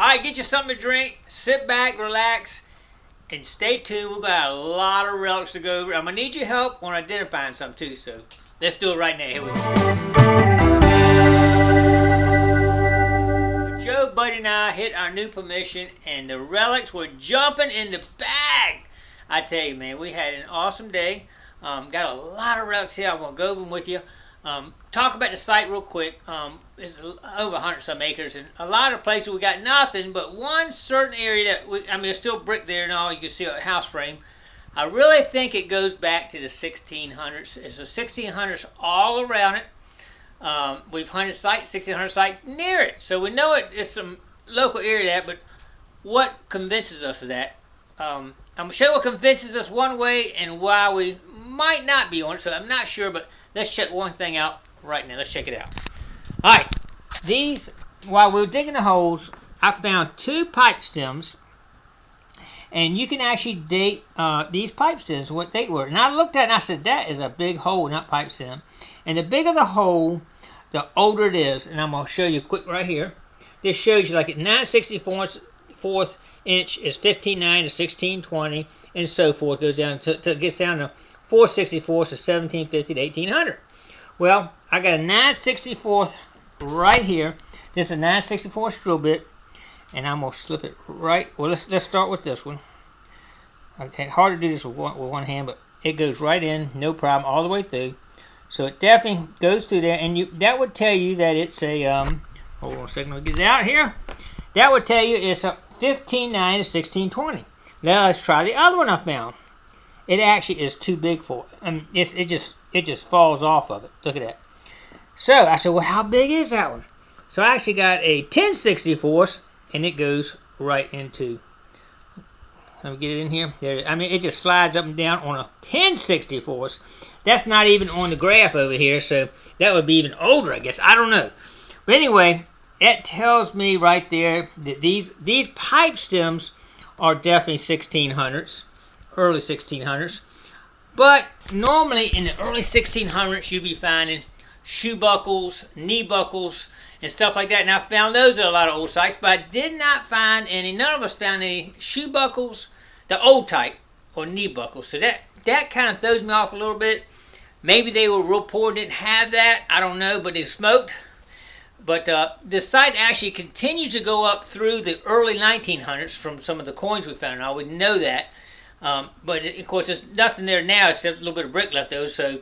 right, get you something to drink, sit back, relax, and stay tuned. We've got a lot of relics to go over. I'm going to need your help on identifying some too, so let's do it right now. Here we go. So Joe, Buddy, and I hit our new permission, and the relics were jumping in the bag. I tell you, man, we had an awesome day. Got a lot of relics here. I'm going to go over them with you. Talk about the site real quick. It's over 100-some acres, and a lot of places we got nothing, but one certain area that there's still brick there and all. You can see a house frame. I really think it goes back to the 1600s. It's the 1600s all around it. We've hunted sites, 1600 sites near it, so we know it's some local area that. But what convinces us of that? I'm gonna show you what convinces us one way and why we might not be on it. So I'm not sure, but let's check one thing out right now. Let's check it out. All right, these, while we were digging the holes, I found 2 pipe stems, and you can actually date these pipe stems, what they were. And I looked at it and I said, that is a big hole, not pipe stem. And the bigger the hole, the older it is. And I'm going to show you quick right here. This shows you like at 9/64 inch is 15.9 to 1620, and so forth. Goes down to it gets down to 4/64 to 1750 to 1800. Well, I got a 9/64 right here. This is a 9/64 drill bit, and I'm gonna slip it right. Well, let's start with this one. Okay, hard to do this with one hand, but it goes right in, no problem, all the way through. So it definitely goes through there, and that would tell you that it's a hold on a second, I'll get it out here. That would tell you it's a 15.9 to 1620. Now let's try the other one I found. It actually is too big for it. It just falls off of it. Look at that. So I said, well, how big is that one? So I actually got a 10/64, and it goes right into. Let me get it in here. There. It just slides up and down on a 10/64. That's not even on the graph over here, so that would be even older, I guess. I don't know. But anyway, it tells me right there that these pipe stems are definitely 1600s. Early 1600s, but normally in the early 1600s you'd be finding shoe buckles, knee buckles, and stuff like that. And I found those at a lot of old sites, but I did not find any. None of us found any shoe buckles, the old type, or knee buckles. So that kind of throws me off a little bit. Maybe they were real poor, didn't have that. I don't know, but they smoked. But the site actually continues to go up through the early 1900s from some of the coins we found. I would know that. But of course, there's nothing there now except a little bit of brick left over. So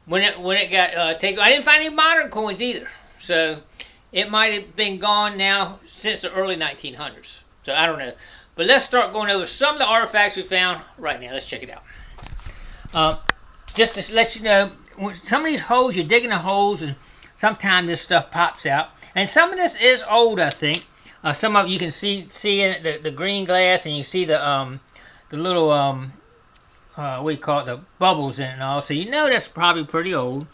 when it got taken, I didn't find any modern coins either. So it might have been gone now since the early 1900s. So I don't know. But let's start going over some of the artifacts we found right now. Let's check it out. Just to let you know, some of these holes, you're digging the holes, and sometimes this stuff pops out. And some of this is old, I think. Some of you can see in it the green glass, and you see the little, what do you call it, the bubbles in it and all. So you know that's probably pretty old.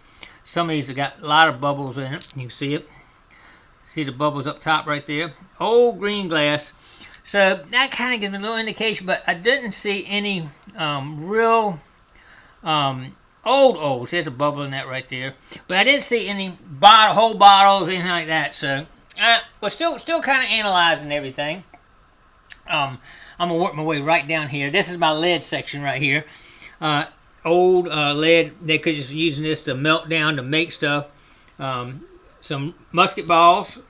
Some of these have got a lot of bubbles in it. You can see it. See the bubbles up top right there. Old green glass. So that kind of gives me a little indication, but I didn't see any real old. There's a bubble in that right there. But I didn't see any whole bottles, anything like that. So we're still kind of analyzing everything. I'm going to work my way right down here. This is my lead section right here. Old lead. They could just using this to melt down to make stuff. Some musket balls.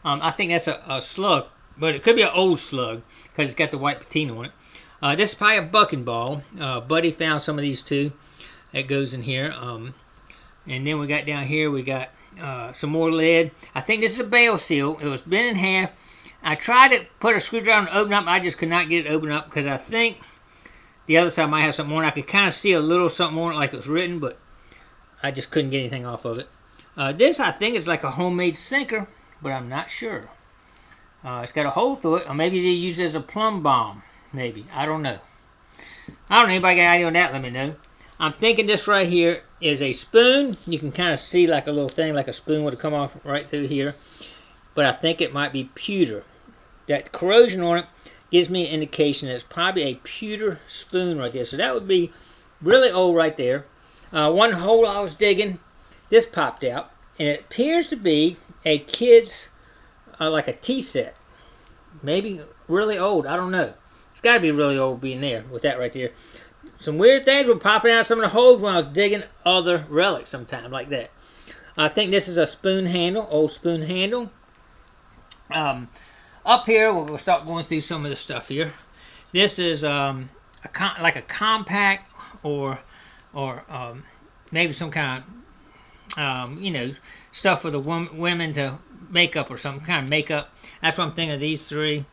I think that's a slug, but it could be an old slug because it's got the white patina on it. This is probably a bucking ball. Buddy found some of these too. That goes in here. And then we got down here, we got some more lead. I think this is a bale seal. It was bent in half. I tried to put a screwdriver and open up. I just could not get it open up because I think the other side might have something on it. I could kind of see a little something on it like it was written, but I just couldn't get anything off of it. This, I think, is like a homemade sinker, but I'm not sure. It's got a hole through it, or maybe they use it as a plumb bomb. Maybe. I don't know. I don't know. Anybody got an idea on that? Let me know. I'm thinking this right here is a spoon. You can kind of see like a little thing, like a spoon would have come off right through here. But I think it might be pewter. That corrosion on it gives me an indication that it's probably a pewter spoon right there. So that would be really old right there. One hole I was digging, this popped out. And it appears to be a kid's, like a tea set. maybe really old. I don't know. It's got to be really old being there with that right there. Some weird things were popping out of some of the holes when I was digging other relics sometime like that. I think this is a spoon handle, old spoon handle. Up here, we'll start going through some of the stuff here. This is like a compact or maybe some kind of stuff for the women to make up or some kind of makeup. That's what I'm thinking of these three.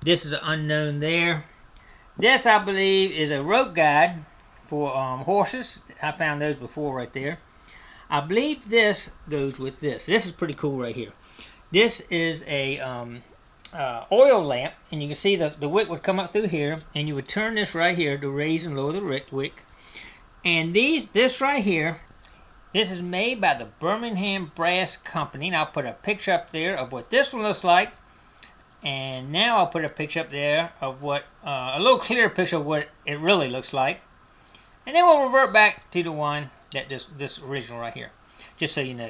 This is an unknown there. This, I believe, is a rope guide for horses. I found those before right there. I believe this goes with this. This is pretty cool right here. This is a oil lamp, and you can see the wick would come up through here, and you would turn this right here to raise and lower the wick. And this right here, this is made by the Birmingham Brass Company. And I'll put a picture up there of what this one looks like. And now I'll put a picture up there of what, a little clearer picture of what it really looks like. And then we'll revert back to the one that this original right here, just so you know.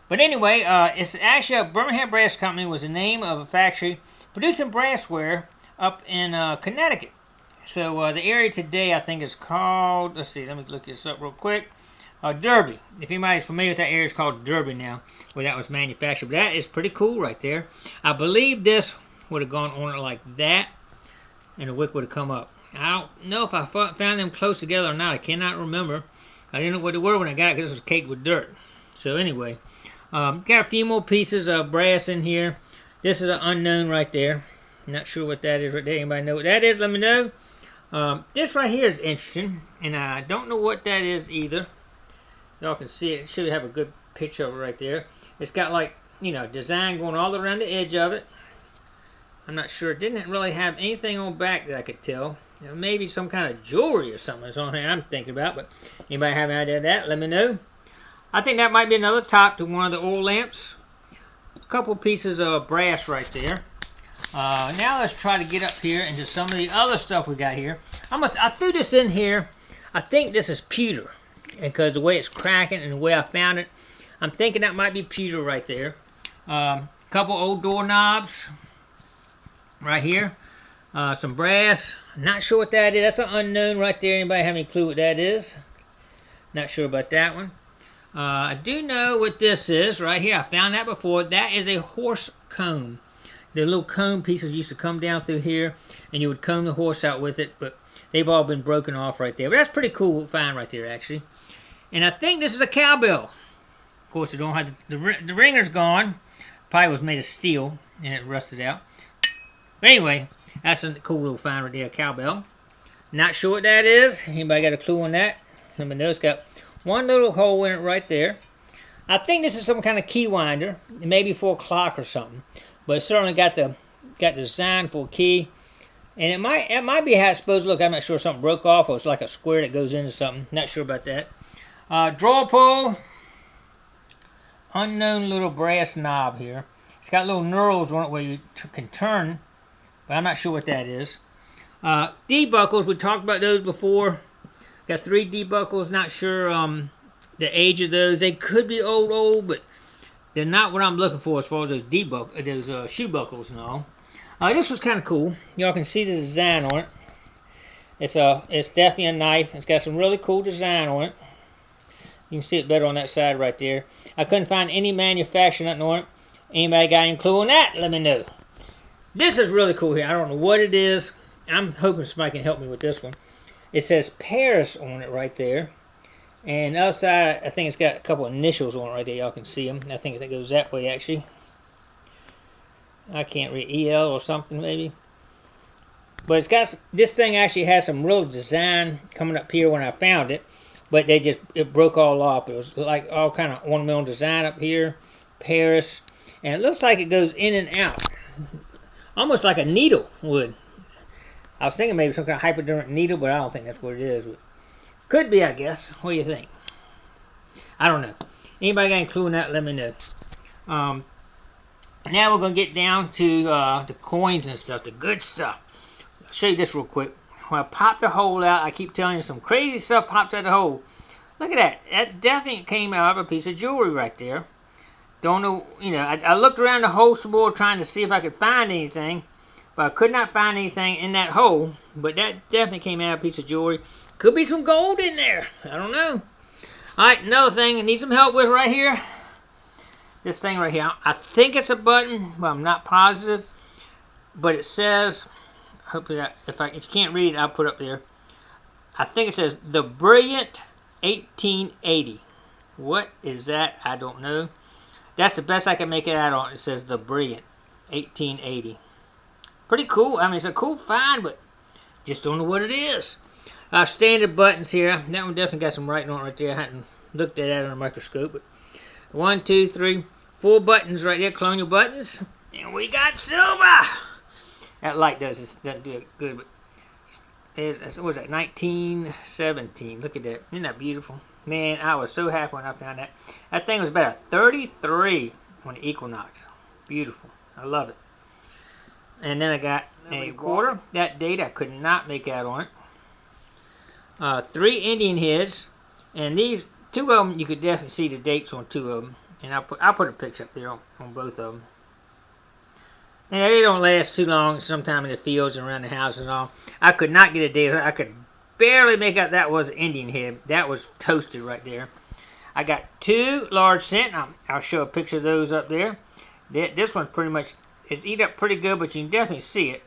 But anyway, it's actually a Birmingham Brass Company was the name of a factory producing brassware up in Connecticut. So the area today I think is called, let's see, let me look this up real quick. Derby. If anybody's familiar with that area, it's called Derby now, where that was manufactured. But that is pretty cool right there. I believe this would have gone on it like that, and the wick would have come up. I don't know if I found them close together or not. I cannot remember. I didn't know what they were when I got it because this was caked with dirt. So anyway, got a few more pieces of brass in here. This is an unknown right there. Not sure what that is right there. Anybody know what that is? Let me know. This right here is interesting, and I don't know what that is either. Y'all can see it. It should have a good picture of it right there. It's got like, design going all around the edge of it. I'm not sure. It didn't really have anything on back that I could tell. Maybe some kind of jewelry or something is on here I'm thinking about. But anybody have an idea of that? Let me know. I think that might be another top to one of the oil lamps. A couple pieces of brass right there. Now let's try to get up here into some of the other stuff we got here. I threw this in here. I think this is pewter, because the way it's cracking and the way I found it, I'm thinking that might be pewter right there. Couple old doorknobs right here. Some brass. Not sure what that is. That's an unknown right there. Anybody have any clue what that is? Not sure about that one. I do know what this is right here. I found that before. That is a horse comb. The little comb pieces used to come down through here, and you would comb the horse out with it, but they've all been broken off right there. But that's pretty cool find right there, actually. And I think this is a cowbell. Of course, it don't have the ringer's gone. Probably was made of steel, and it rusted out. But anyway, that's a cool little find right there, a cowbell. Not sure what that is. Anybody got a clue on that? Let me know. It's got one little hole in it right there. I think this is some kind of key winder, maybe for a clock or something. But it's certainly got the design for a key. And it might be how it's supposed to look. I'm not sure if something broke off or it's like a square that goes into something. Not sure about that. Drawer pull. Unknown little brass knob here. It's got little knurls on it where you can turn, but I'm not sure what that is. D-buckles, we talked about those before. Got 3 D-buckles. Not sure the age of those. They could be old, but they're not what I'm looking for as far as those shoe buckles and all. This was kind of cool. Y'all can see the design on it. It's definitely a knife. It's got some really cool design on it. You can see it better on that side right there. I couldn't find any manufacturer nothing on it. Anybody got any clue on that? Let me know. This is really cool here. I don't know what it is. I'm hoping somebody can help me with this one. It says Paris on it right there. And the other side, I think it's got a couple initials on it right there. Y'all can see them. I think it goes that way, actually. I can't read, EL or something, maybe. But it's got this thing actually has some real design coming up here when I found it. But it broke all off. It was like all kind of ornamental design up here. Paris. And it looks like it goes in and out. Almost like a needle would. I was thinking maybe some kind of hypodermic needle, but I don't think that's what it is. But could be, I guess. What do you think? I don't know. Anybody got any clue on that? Let me know. Now we're going to get down to the coins and stuff, the good stuff. I'll show you this real quick. When I pop the hole out, I keep telling you some crazy stuff pops out the hole. Look at that. That definitely came out of a piece of jewelry right there. Don't know, I looked around the whole board trying to see if I could find anything. But I could not find anything in that hole. But that definitely came out of a piece of jewelry. Could be some gold in there. I don't know. Alright, another thing I need some help with right here. This thing right here. I think it's a button, but I'm not positive. But it says, hopefully, if you can't read it, I'll put it up there. I think it says, The Brilliant 1880. What is that? I don't know. That's the best I can make it out on. It says The Brilliant 1880. Pretty cool. I mean, it's a cool find, but just don't know what it is. Standard buttons here. That one definitely got some writing on it right there. I hadn't looked at that on a microscope. But 1, 2, 3, 4 buttons right there. Colonial buttons. And we got silver. That light doesn't do it good. But what was that? 1917. Look at that. Isn't that beautiful? Man, I was so happy when I found that. That thing was about a 33 on the Equinox. Beautiful. I love it. And then I got a quarter. That date I could not make out on it. 3 Indian heads, and these 2 of them you could definitely see the dates on 2 of them, and I'll put a picture up there on both of them. And they don't last too long. Sometime in the fields and around the house and all. I could not get a date. I could barely make out that was an Indian head. That was toasted right there. I got 2 large cent. I'll show a picture of those up there. This one's pretty much, it's eat up pretty good, but you can definitely see it.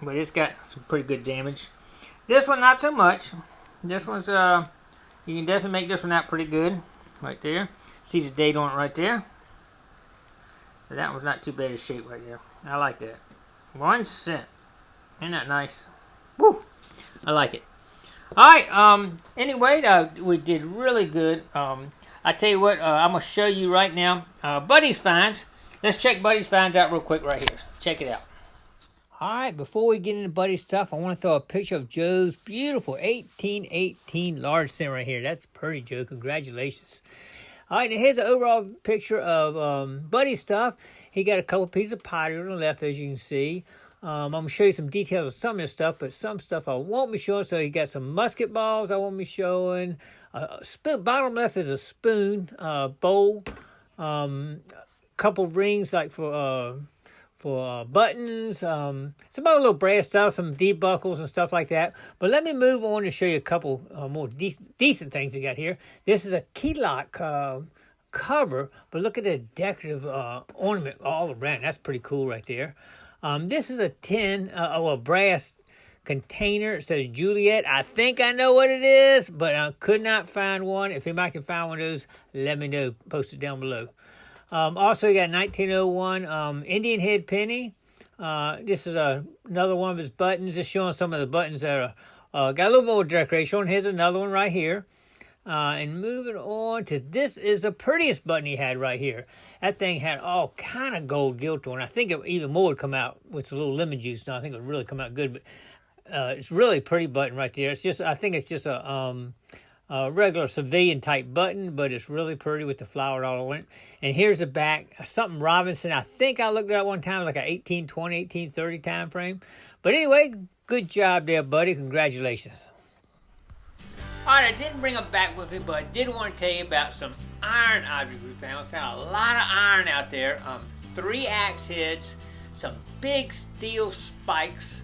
But it's got some pretty good damage. This one not so much. This one's, you can definitely make this one out pretty good. Right there. See the date on it right there. But that one's not too bad a shape right there. I like that. 1 cent. Isn't that nice? Woo! I like it. Alright, anyway, we did really good. I tell you what, I'm going to show you right now Buddy's finds. Let's check Buddy's finds out real quick right here. Check it out. Alright, before we get into Buddy's stuff, I want to throw a picture of Joe's beautiful 1818 large cent right here. That's pretty, Joe. Congratulations. Alright, now here's an overall picture of Buddy's stuff. He got a couple pieces of pottery on the left, as you can see. I'm going to show you some details of some of this stuff, but some stuff I won't be showing. So he got some musket balls I won't be showing. Spoon, bottom left is a spoon, bowl, couple rings like for buttons, some other little brass stuff, some debuckles and stuff like that. But let me move on and show you a couple more decent things he got here. This is a key lock cover, but look at the decorative ornament all around. That's pretty cool right there. This is a tin, a brass container. It says Juliet. I think I know what it is, but I could not find one. If anybody can find one of those, let me know. Post it down below. Also, you got 1901 Indian head penny. This is another one of his buttons. Just showing some of the buttons that are got a little more decoration. Here's another one right here. And moving on to this is the prettiest button he had right here. That thing had all kind of gold gilt on it. I think it even more would come out with a little lemon juice. Now I think it would really come out good. But it's really a pretty button right there. It's just, I think it's just a regular civilian type button, but it's really pretty with the flower all on it. And here's the back, something Robinson. I think I looked at it one time, like a 1820, 1830 time frame. But anyway, good job there, buddy. Congratulations. All right, I didn't bring them back with me, but I did want to tell you about some iron objects we found. We found a lot of iron out there. 3 axe heads, some big steel spikes,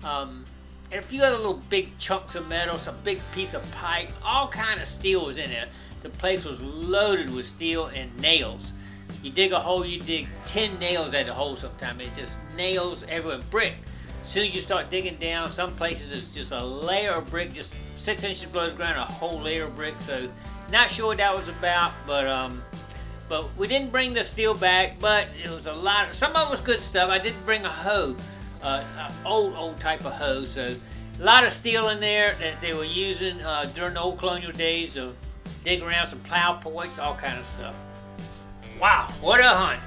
and a few other little big chunks of metal, some big piece of pipe. All kind of steel was in there. The place was loaded with steel and nails. You dig a hole, you dig 10 nails at the hole sometimes. It's just nails everywhere, brick. As soon as you start digging down, some places it's just a layer of brick, just 6 inches below the ground, a whole layer of brick. So, not sure what that was about, but we didn't bring the steel back. But it was a lot. Some of it was good stuff. I didn't bring a hoe, an old type of hoe. So, a lot of steel in there that they were using during the old colonial days to dig around, some plow points, all kind of stuff. Wow, what a hunt!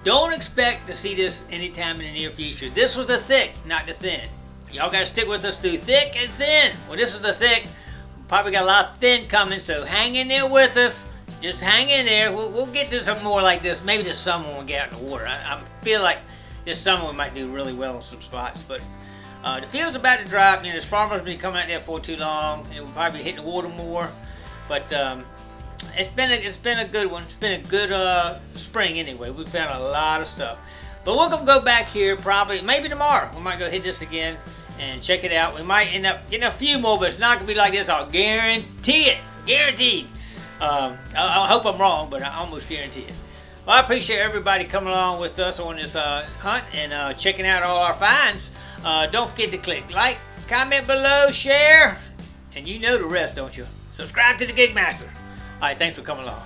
Don't expect to see this anytime in the near future. This was the thick, not the thin. Y'all gotta stick with us through thick and thin. Well, this is the thick. Probably got a lot of thin coming, so hang in there with us. Just hang in there. We'll get to some more like this. Maybe this summer when we get out in the water. I feel like this summer we might do really well in some spots. But the field's about to drop. You know, there's farmers been coming out there for too long, and we'll probably be hitting the water more. But it's been a good one. It's been a good spring anyway. We found a lot of stuff. But we're going to go back here probably, maybe tomorrow. We might go hit this again and check it out. We might end up getting a few more, but it's not going to be like this. I'll guarantee it. Guaranteed. I hope I'm wrong, but I almost guarantee it. Well, I appreciate everybody coming along with us on this hunt and checking out all our finds. Don't forget to click like, comment below, share, and you know the rest, don't you? Subscribe to the Gigmaster. All right, thanks for coming along.